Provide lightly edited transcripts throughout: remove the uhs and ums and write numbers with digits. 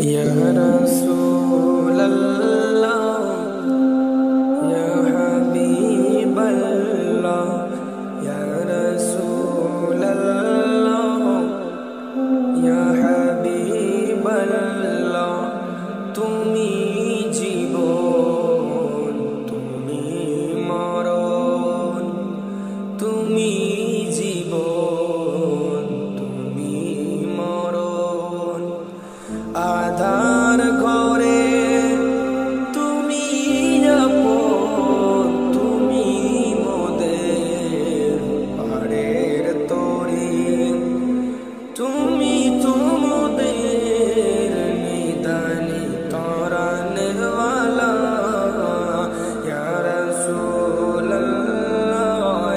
Ya Rasulallah, Ya Habiballah, Ya Rasulallah, Ya Habiballah, তুমি জীবন, তুমি মরণ, তুমি জীবন, তুমি মরণ। আধার ঘরে তুমি আপন, তুমি মোদের পাড়ের তরি, তুমি তো মোদের নিদানি তরানওয়ালা। ইয়া রাসূলুল্লাহ,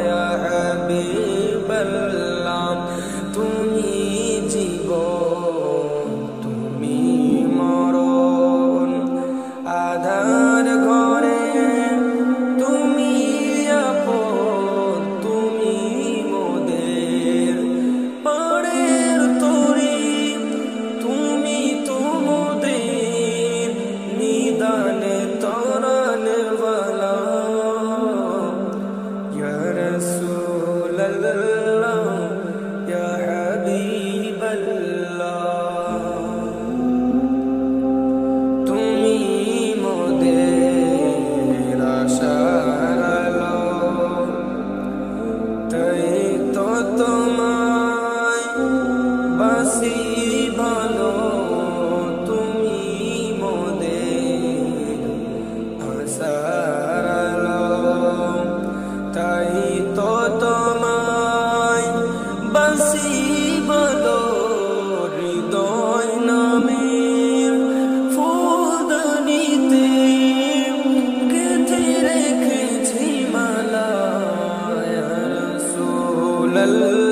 ইয়া হাবিবাল্লাহ, তুমি জীবন, তুমি মরণ। আধার ঘরে তুমি আপন, তুমি মোদের পাড়ের তরি, তুমি তো মোদের নিদানে তরানওয়ালা। ইয়া রাসূলুল্লাহ, ইয়া হাবিবাল্লাহ, তুমি মোদের আশার আলো, তাই তো তোমায় বাসি ভালো। তুমি মোদের আশার আলো, তাই তো তোমায় বাসি ভালো। হৃদয় নামের ফুলদানিতে গেঁথে রেখেছি মালা। ইয়া রাসূলুল্লাহ,